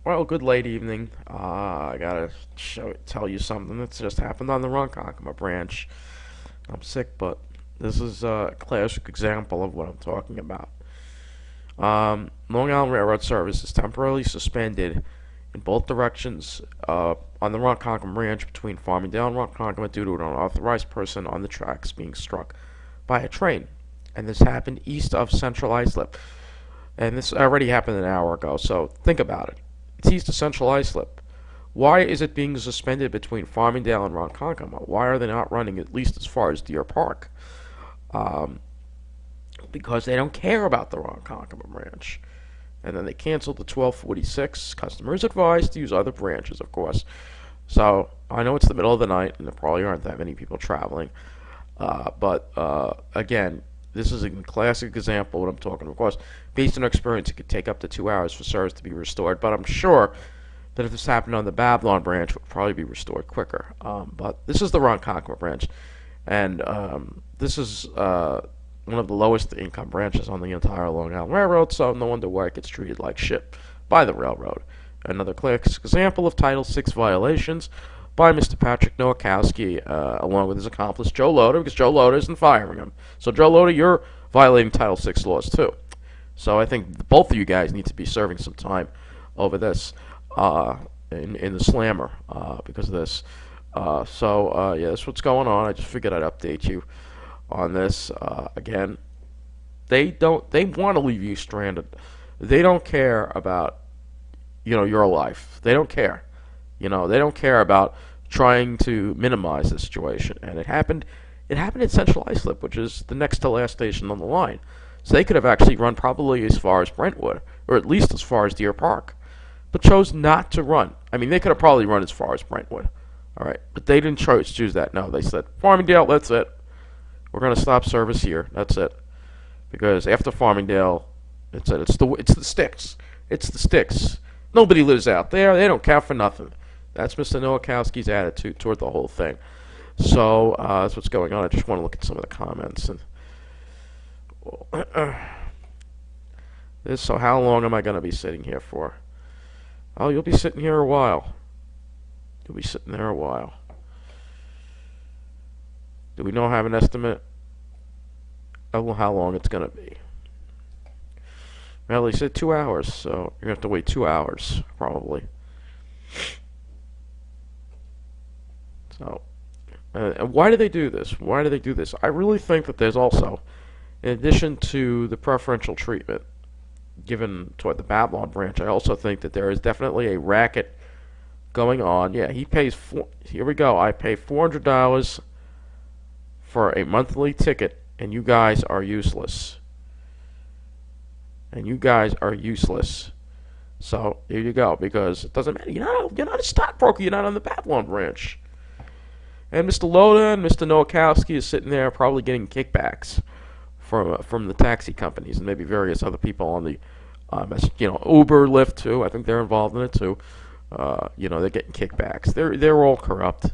Well, good late evening. I gotta tell you something that's just happened on the Ronkonkoma branch. I'm sick, but this is a classic example of what I'm talking about. Long Island Railroad service is temporarily suspended in both directions on the Ronkonkoma branch between Farmingdale and Ronkonkoma due to an unauthorized person on the tracks being struck by a train. And this happened east of Central Islip. And this already happened an hour ago, so think about it. It's east of Central Islip. Why is it being suspended between Farmingdale and Ronkonkoma? Why are they not running at least as far as Deer Park? Um, because they don't care about the Ronkonkoma branch. And then they canceled the 1246. Customers advised to use other branches, of course. So I know it's the middle of the night, and there probably aren't that many people traveling. But again, this is a classic example of what I'm talking about. Of course, based on experience, it could take up to 2 hours for service to be restored. But I'm sure that if this happened on the Babylon branch, it would probably be restored quicker. But this is the Ronkonkoma branch, and this is one of the lowest income branches on the entire Long Island Railroad, so no wonder why it gets treated like shit by the railroad. Another classic example of Title VI violations by Mr. Patrick Nowakowski, along with his accomplice Joe Loader, because Joe Loader isn't firing him. So, Joe Loader, you're violating Title VI laws too. So, I think both of you guys need to be serving some time over this in the slammer because of this. Yeah, that's what's going on. I just figured I'd update you on this. Again, they want to leave you stranded. They don't care about your life. They don't care. They don't care about trying to minimize the situation. And it happened at Central Islip, which is the next to last station on the line. So they could have actually run probably as far as Brentwood, or at least as far as Deer Park, but chose not to run. I mean, they could have probably run as far as Brentwood. All right, but they didn't choose that. No, they said Farmingdale. That's it. We're going to stop service here. That's it. Because after Farmingdale, it's the sticks. It's the sticks. Nobody lives out there. They don't count for nothing. That's Mr. Nowakowski's attitude toward the whole thing. So that's what's going on. I just want to look at some of the comments. And so how long am I going to be sitting here for? Oh, you'll be sitting here a while. You'll be sitting there a while. Do we know have an estimate of how long it's going to be? Well, he said 2 hours, so you're going to have to wait 2 hours, probably. So, and why do they do this? Why do they do this? I really think that there's also, in addition to the preferential treatment given toward the Babylon branch, I also think that there is definitely a racket going on. Yeah, he pays here we go. I pay $400 for a monthly ticket, and you guys are useless. And you guys are useless. So here you go, because it doesn't matter. You're not a stockbroker. You're not on the Babylon branch. And Mr. Loda and Mr. Nowakowski is sitting there probably getting kickbacks from the taxi companies and maybe various other people on the Uber, Lyft too. I think they're involved in it too. They're getting kickbacks. They're all corrupt.